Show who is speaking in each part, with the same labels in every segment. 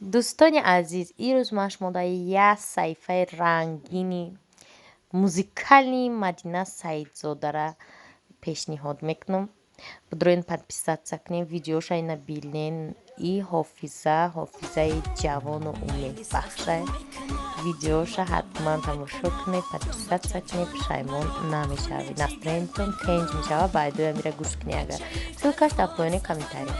Speaker 1: دوستان عزیز این روز من شما در یک صحیفه رنگینی موزیکالی مدینه سعیدزاده را پیشنهاد میکنم. بدروین подписаться کنین، ویدیوش اینا بیلین. این حافظه جوان و امید بخشه. ویدیوش حتما تماشا کنید، подписаться کنید، پشیمون نمیشوید. настроениятон change میشود. بعدا میره گوش کنید. اگر ссылкаш در پایین کامنتاری.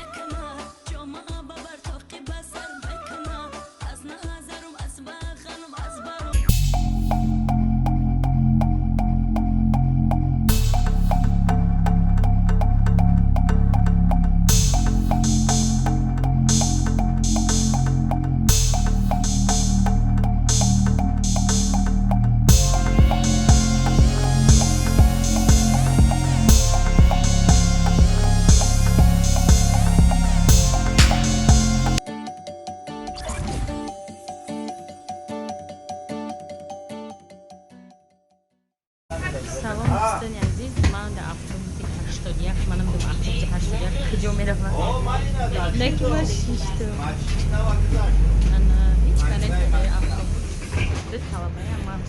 Speaker 2: سلام دوستان عزیز، من در اتوبوس 81 منم در اتوبوس 81 کجا میروم؟ نکی ما 6 تا من هیچ کنه در اتوبوس دو طلبه من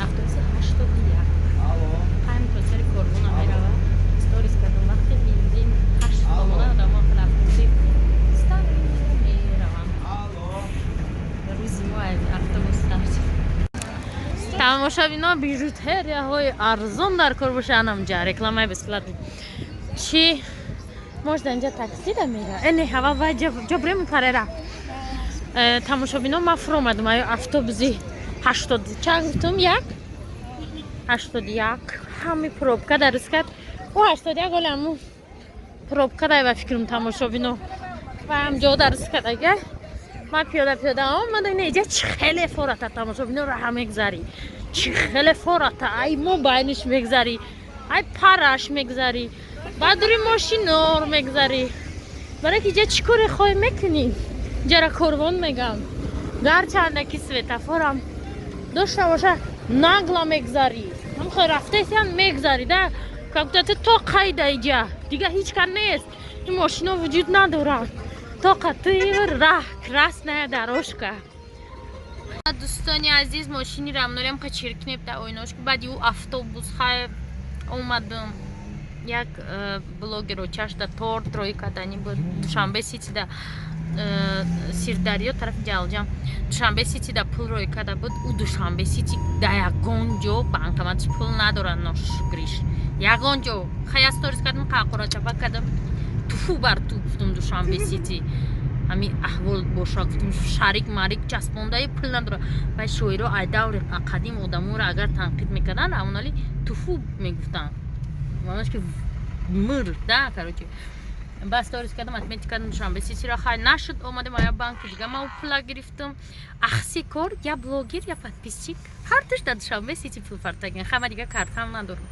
Speaker 2: اتوبوس 81 5 تا سر کارمون میروم. استوریز کردم وقتی بینزین 8 تومن آدم ها اتوبوس استان میروم. روزی ما اتوبوس тамошабино бижутерияҳои арзон дар кор бошанд. намҷа рекламаи бисклат чи мош дар инҷа таксида мера эне ҳава ва ҷабрем парера тамошабино ма фур омадам аю автобуси 80 чанд гуфтум 81 ҳами пробка дар рискат о 81 оламу пробка дай ва фикрам тамошабино ва ҳамҷо дар рискат ага من پیاده آمدم اینجا چه خیلی فرات تماشابینو را هم میگذاری چه خیلی فرات ای موبایلش میگذاری ای پارش میگذاری بعد روی ماشین نور میگذاری برای که اینجا چی کاری خواهی میکنی جرا کروان میگم گرچنده که سویتافورم داشته باشه نگلا میگذاری هم خواهی رفته سیان میگذاری ده کبتت تو قیده اینجا دیگه هیچ کار نیست این ماشین ها وجود ندارن تو قطعی راه красная дорожка. دوستانی عزیز ماشینی رامنوریم که چرک نبته اویناش که بعدی او автобус های اومدم یک بلوگر چاش دا تور ترویکا دانی بود دوشنبه سیتی دا سیرداریو طرف جالجام دوشنبه سیتی دا پول رویکا دا بود او دوشنبه سیتی دا یگان جو بانکماتش پول ندارن نوش گریش یگان جو خیلی استوریز کردم قاقورا چپا کردم توفو بر تو گفتم دوشنبه سیتی همین احوال باشه گفتم شریک مریک چسبونده پول نداره و شویرو ایداور قدیم آدمو را اگر تنقید میکردن اونالی توفو میگفتن ماناش که مرده کاروچی بس داریز کردم اتمیت کردم دوشنبه سیتی را خیلی نشد اومدم آیا بانک دیگه ما پول گرفتم اخسی کار یا بلوگر یا подписчик هر دوش در دوشنبه سیتی پول فرتگن خیلی دیگه کارت هم ندارم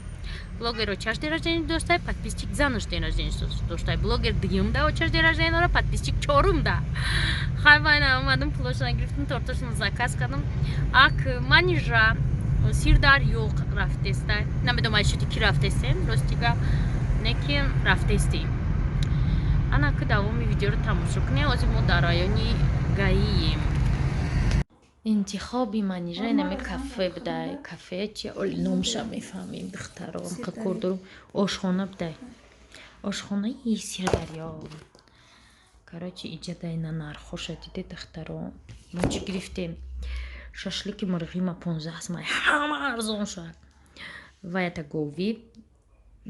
Speaker 2: блогер чаш день рождения доштай, подписчик занош день рождения доштай. Блогер дуюмда чаш день рождения ора, подписчик чорумда. Хайвайна омадам пулошдан гирифтам, торташон заказ кардам. Ак манижа сирдар ёq рафтестай. Намедонам шуди ки рафтестем, ростига неки рафтестем. Ана ки давоми видеоро тамошо кунед. ҳозир мо дар раёни гаием. انتخابی منیژه اینمی کافه بده کافه چی اولی نومشا میفهمیم دختران قکور دارم آشخانه بده آشخانه ای سیر دریا کراچی ایجاده اینا نرخوش دیده دختران ما چی گرفتیم شاشلیک مرغی ما 15 هست ما همه ارزان شد و یا تگوی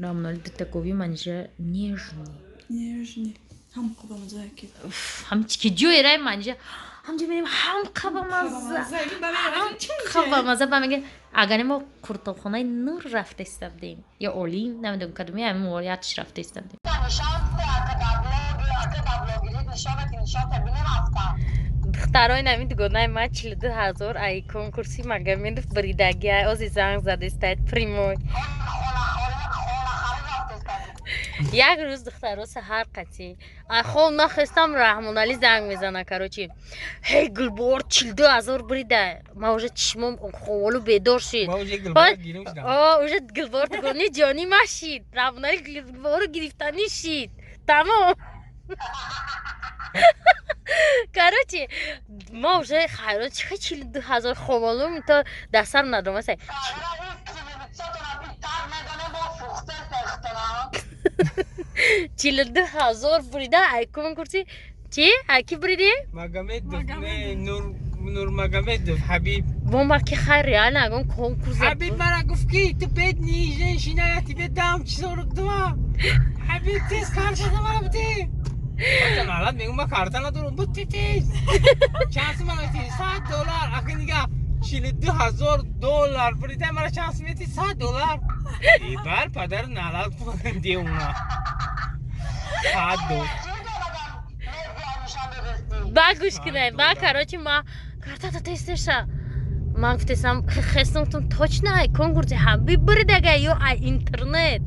Speaker 2: رامنالی ده تگوی منیژه نیجنی هم قبا مزه که هم چی جوی رای منیژه همجا میریم هم خبا مزه با میگه اگر ما کورتالخانه نور رفته استفدیم یا اولیم نمیدونم کدومی همین موریتش رفته استفدیم دخترای نمید گناه ما 42,000 ای کنکورسی مگه میرفت بریدگی آزی زنگ زده استاید پریموی یک روز دخترها سحر قطعی خب نخستم رحمان علی زنگ میزنه کاروچی هی گلبار 42,000 بریده ما اوجه چشمم خوالو بیدار شد ما اوجه گلبار گیرم شدم اوجه گلبار دگونی جانی ما شید رحمان علی گلبار گرفتنی شید تمام Короче, ما уже خیرات چه 42,000 خوالم تا دستم ندارم مثلا 42,000 بریده ایکون کرسی چی؟ اکی بریده؟
Speaker 3: Magomedov ne Nur Magomedov Habib
Speaker 2: بوم که خیر ریال نگم کنکورس
Speaker 3: Habib bana guf ki tu bed ni jinayati bedam çizoruk dua Habib tez karşıda bana bitti Bakın alat benim bak kartana durun bu titiz Şansım bana bitti $100 akın diga $42,000 Birden bana şansım bitti $100 İbar padar nalat diye ona $100
Speaker 2: با گوش کنه با کراچی ما کارتا تا تستشا ما گفتم خستم توچ نه کنکورس حبیب بریده گه یا اینترنت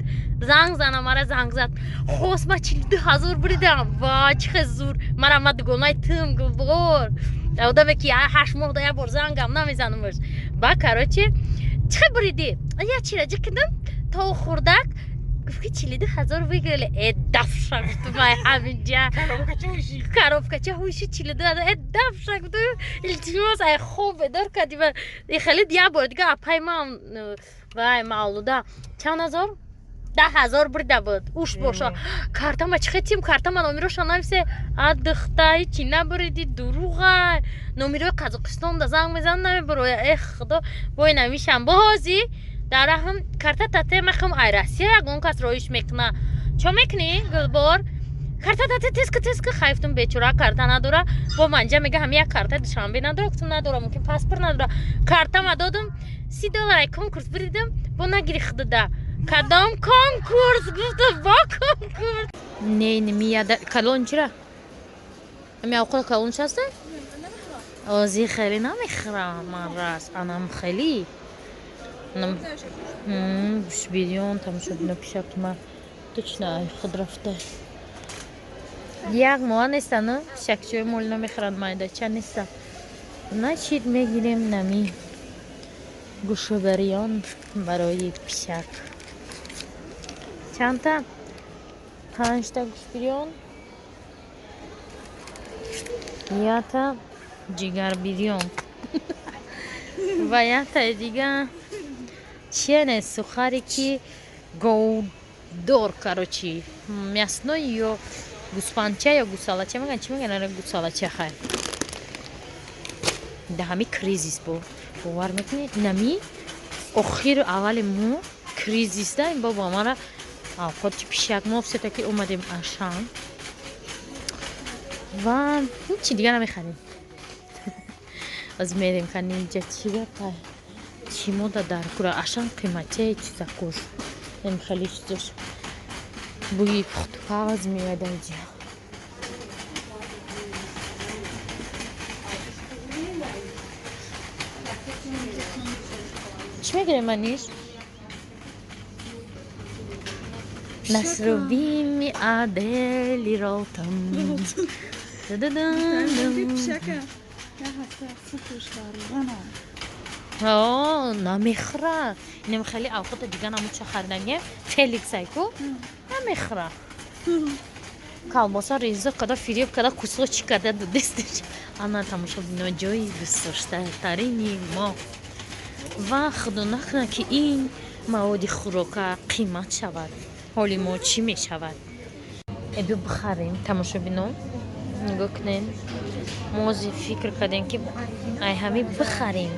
Speaker 2: زنگ زنم مرا زنگ زد خوست ما 42,000 بریدم وا چه زور مرا ما دگونای تم گفت او دا بکی 8 ماه دا یه بار زنگم نمیزنمش با کراچی چه بریدی یا چی را جکدم تا خوردک گفت که 42,000 بگیرلی ادفشا گفتم مای همینجا کاروبکچه هوشی 42,000 ادفشا گفتم التماس ای خوب بدار کردی و خیلی دیگه بار دیگه اپای ما وای مالودا چند هزار 10,000 بریده بود اوش باشا کارتم چه تیم کارتم نمیروش نمیشه ادختای چی نبریدی دروغه نمیرو قزاقستان دا زنگ میزن نمیبروی ای خدا بای نمیشم بازی در هم کارت تاته مخم ایراسیه اگون کس رویش میکنه چه میکنی گلبار کارت تاته تسک خایفتم بیچاره کارت نداره با منجا میگه هم یک کارت دوشنبه نداره گفتم نداره ممکن پاسپورت نداره کارتم دادم $30 کنکورس بریدم با نگریخت ده کدام کنکورس گفتم با کنکورس نه نمیاد کلون چرا امی اوقات کلون شسته آزی خیلی نمیخورم من راست انم خیلی بش بیلیون تماشا بینو پیشک ما точно خود رفته یک ماه نیسته نه شکشوی مول نمیخورند مایده چه نیسته نه چید میگیریم نمی گوشوبریان برای پیشک چند تا 5 تا گوشبریان یا تا جگر بیریان و یا تا دیگه چیه сухари ки говдор короче мясной ё гуспанча ё гусалача меган чӣ меган ара гусалача хай да ҳами кризис бо бовар мекунӣ нами охиру аввали мо кризисда ин бо мара авқоти пишак мо все-таки омадем ашан ва ҳичи дига намехарем аз мерем кани инҷа чига چی مودا در کره اشان قیمتی چیزا کش این خیلی چیزش بوی پخت کاغذ میاد اینجا چی میگیره منیش؟ نصروبیم عدلی راتم نمیخوره اینم خیلی اوقات دیگه نموچه خردنگه فلیکس ایکو نمیخوره کالباسا ریزه کده فریب کده کسو چی کده دو دستش انا تماشا بینو جایی دوست داشته ترینی ما و خدا نکنه که این مواد خوراکه قیمت شود حالی ما چی می شود ابی بخریم تماشا بینو نگاه کنین موزی فکر کردیم که ای همی بخریم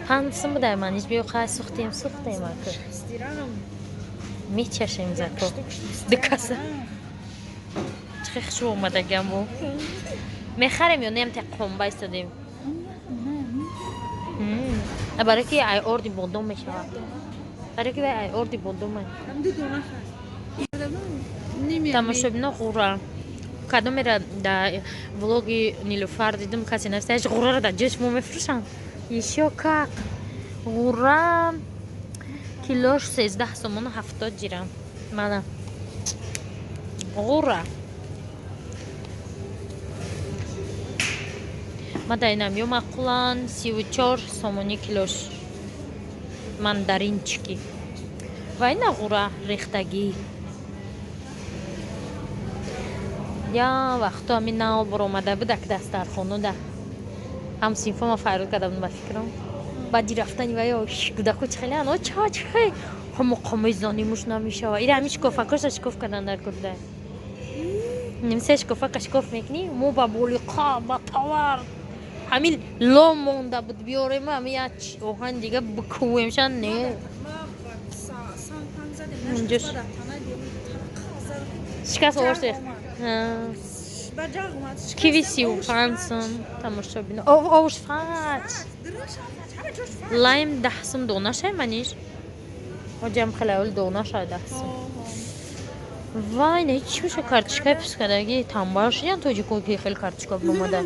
Speaker 2: پنسم بوده منیش بیو خواهی سختیم اکر می چشیم زکو دکسه چه خشو اومده گم بو میخریم یا نیم تا قوم بایستدیم برای که ای اردی بودم میشه برای که ای اردی بودم تماشا بینا غورا کدام میره در ولوگی نیلوفر دیدم کسی نفسهش غورا رو در جشمو میفروشن еще как غورا کیلوش 13 سومون 70 جیرم منم غورا ما داینم یو معقولان 34 سومونی کیلوش ماندارینچکی و این غورا ریختگی یا وقتا می نال برآمده بود که دسترخوانو ده هم سینفو ما فرار کرده بودم فکرم بعدی رفتنی و یا گودکو خیلی انا چه خیلی هم قمیزانی مش نمیشه ایره همیش کفکش اشکاف کردن در کرده نمیشه کفک اشکاف میکنی مو با بولیقا با تاور همین لام مونده بود بیاریم همین اوهن دیگه بکویمشن نه اینجاش شکست آورده کیوی 35 сом тамошо бино овуш фач лайм 10 сом дона шай маниш ҳоҷам хелаол дона шай 10 сом вай не чӣ меша карточкаи пускадаги тамбар шудан тоҷико ки хел карточка бомада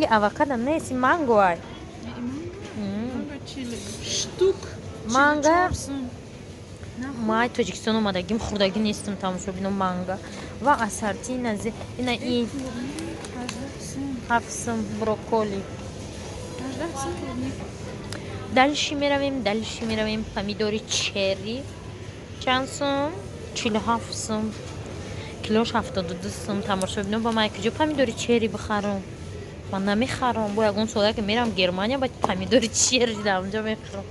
Speaker 2: и авокадо неси манго ай
Speaker 4: штук
Speaker 2: манго май тоҷикистон омадагим хурдагӣ нестам тамошо бино манго ва асарти назе ина ин 7 сом брокколи дальше меравем помидори черри чанд сом 47 сом килош 72 сом тамошо бинем ба май куҷо помидори черри бихарам ман намехарам бо ягон сода ки мерам германия ба помидори черри дар онҷо мехарам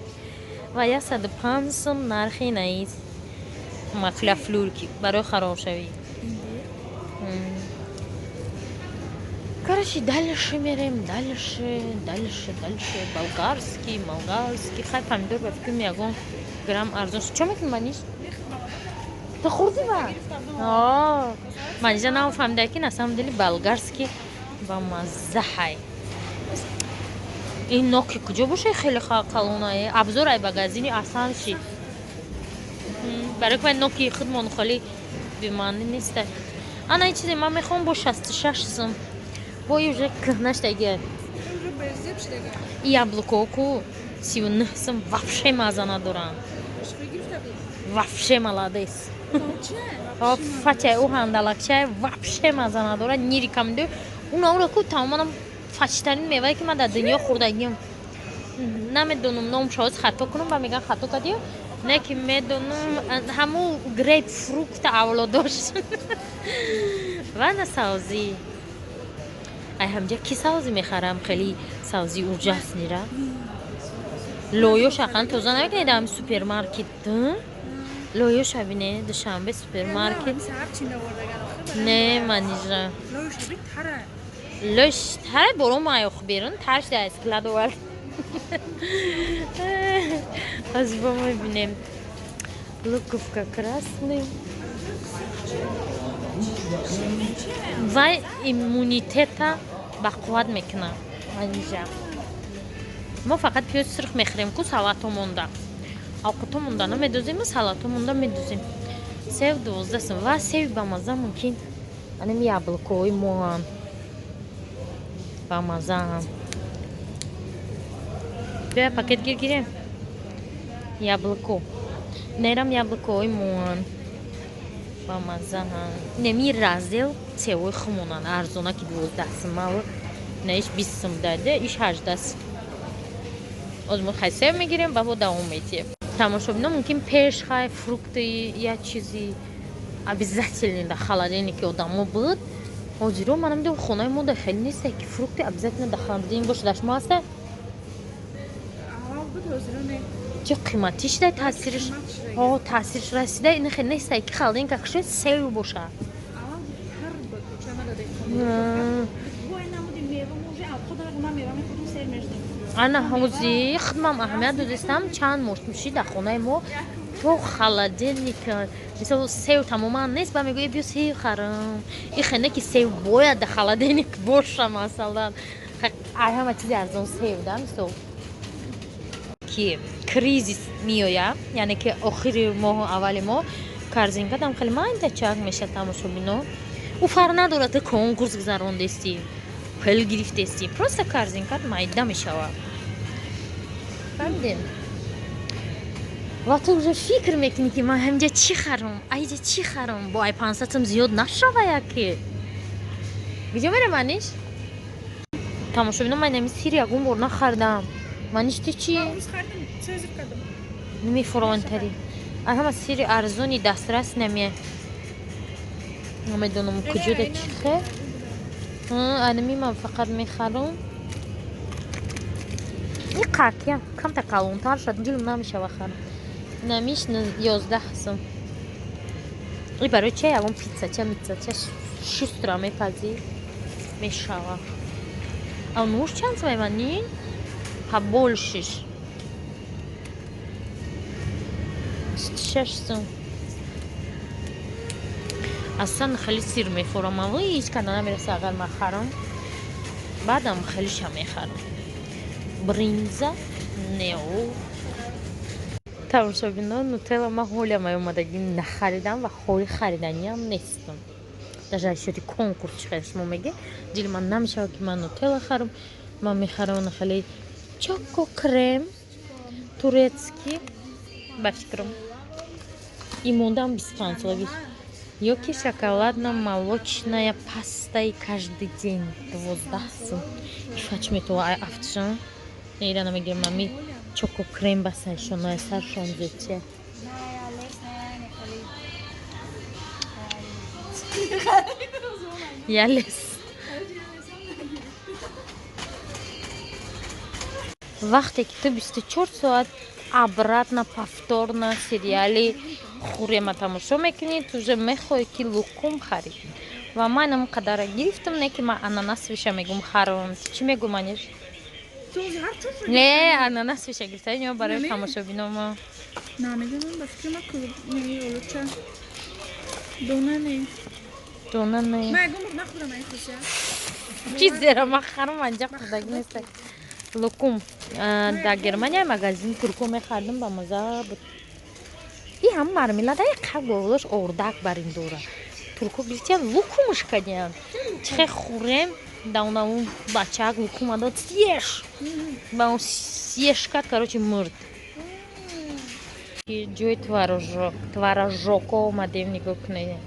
Speaker 2: ва 105 сом нархи наис мафлафлурки барои харобшавӣ короче дальше мерем дальше болгарский хай помидор ба фикрам ягон грамм арзон чӣ мекунӣ маниш تو خوردی با؟ من اینجا نفهمیدم که نسیم دلی بلغارسکی با مزه های این نوکی کجا باشه خیلی قلونه ابزار ای بگازینی آسان شی برای که نوکی خودمون خالی بیمانی نیسته انا این چیزی من میخوام با 66 сом با یه کهنش دیگه яблоко ку 39 сом вообще маза ندارن вообще молодец фачай у ҳандалакчай вообще маза надорад не рекомендую унаро ку тамоман фачтарин мевае ки ман дар дунё хӯрдагим намедонам номшоз хато кунам ба меган хато кардиё не ки медонам ҳамун грейп фрукт авлодош ва на савзӣ ай ҳамҷа ки савзӣ мехарам хеле савзӣ уҷаст нира лоё шахан тоза намекунед ҳами супермаркет лоё шабине душанбе супермаркет не манижа лош тара боро маёх берун тарш да складовал аз ба мебинем луковка красный ва иммунитета бақувват мекунад манижа мо фақат пиёзи сурх мехӯрем ку салато монда овқато монда намедозим салато монда медозим сев 12 сом ва севи ба маза мумкин анем яблокои моам ба маза бия пакет гиргирем яблоко нерам яблокои моам ба маза неми раздел севои хумонан арзона ки 12 сом наиш 20 сом даде иш 18 сом озмо хай сев мегирем ба во давом метием тамошобино мумкин пеш хай фрукты я чизи обязательно да холодильнике одамо буд ҳозиро ман намедонам хонаи мо да хеле нест ки фрукты обязательно да холодильник боша дашмо аста чӣ қиматӣ шуда таъсириш таъсириш расида ин хеле нест ки холодильник акшо сев боша ана ҳозир худмам аҳамият додистам чанд мошинуши дар хонаи мо то холодильник мисол сев тамоман нест ба мегӯя биё сев харам и хеле ки сев бояд дар холодильник боша масалан ҳама чизи арзон сев да мисол ки кризис меояд яъне ки охири моҳу аввали моҳ корзинкадам хеле майдачак мешад тамошобино ӯ фарқ надорад ки конкурс гузарондестӣ пул гирифтестӣ просто корзинкат майда мешавад фаҳмидем ва ту уже фикр мекунӣ ки ман ҳамҷа чӣ харам айҷа чӣ харам бо ай 500 сом зиёд нашава яке куҷо мерам маниш тамошобино ман нами сир ягон бор нахардам маниш ту чӣ нами фронтари ҳама сири арзони дастрас намия نمیدونم کجا چیه. انمی من فقط میخرم. این قاکیه کم تا کلانتر شد دیگه نمیشه بخرم. نمیش 11 سوم. این برای چه الان پیتزا چه میتزا چه 6 تا میپذیر میشه. А нуш чанд меманин? Ха большиш. 6 сум. Асан хели сир мехорам, ава ҳеҷ када намераса агар ман харам. Баъдам хелиша мехарам. Бринза, нео. Тамошобинон нутелла ман ҳолиам омадаги нахаридам ва холи хариданиам нестам. Даже шуди конкурс чихеш мо меге дил ман намешава ки ман нутелла харам. Ман мехарам хеле чоко крем турецкий ба фикрам. И мондам 25 соли. Ёки шоколадно-молочная паста и каждый день 12 сум. Фачмето афтшан. Ирана мегем мами чоко крем басай шоно сар шонзече. Ялес. Вақте ки ту 24 соат обратно повторно сериали хурема тамошо мекунӣ, ту уже мехоҳӣ ки лукум харид. Ва манам қадара гирифтам, не ки ман ананасвиша мегум харам. Чӣ мегум аниш? Не, ананасвиша гирифта ё барои тамошобинома.
Speaker 4: Не, мегум ба фикри ма олуча. Дона не.
Speaker 2: Дона не.
Speaker 4: Мегум нахӯрам ай хуша.
Speaker 2: Чӣ зера ман харам анҷа хурдаги нест. Лукум дар Германия магазин турку мехардам ба маза буд. И ҳам мармеладаи қаболош ордак бар ин дора. Турку гирифтия лукумш кадиян. Чихе хурем давна он бачак лукум адад съешь. Ба он съешь кад, короче, мурд. Ҷои творожоко омадем нигоҳ кунед.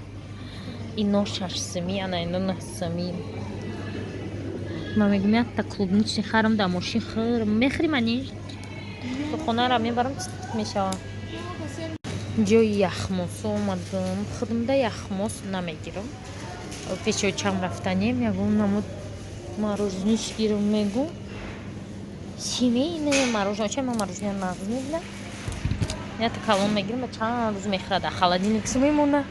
Speaker 2: Ино 6 сумӣ, ана ино 9 сумӣ. Ман мегум якта клубничный харам дар мошин мехрим аниш. То хонара мебарам мешава. ҷои яхмосо омадам. Худам да яхмос намегирам. Пешо чам рафтанем ягон намуд морожениш гирам мегум. Семейное мороженое. Чай ман мороженое нағз мебинам. Я та калон мегирам, чанд рӯз мехӯрад. Дар холодильник мемона.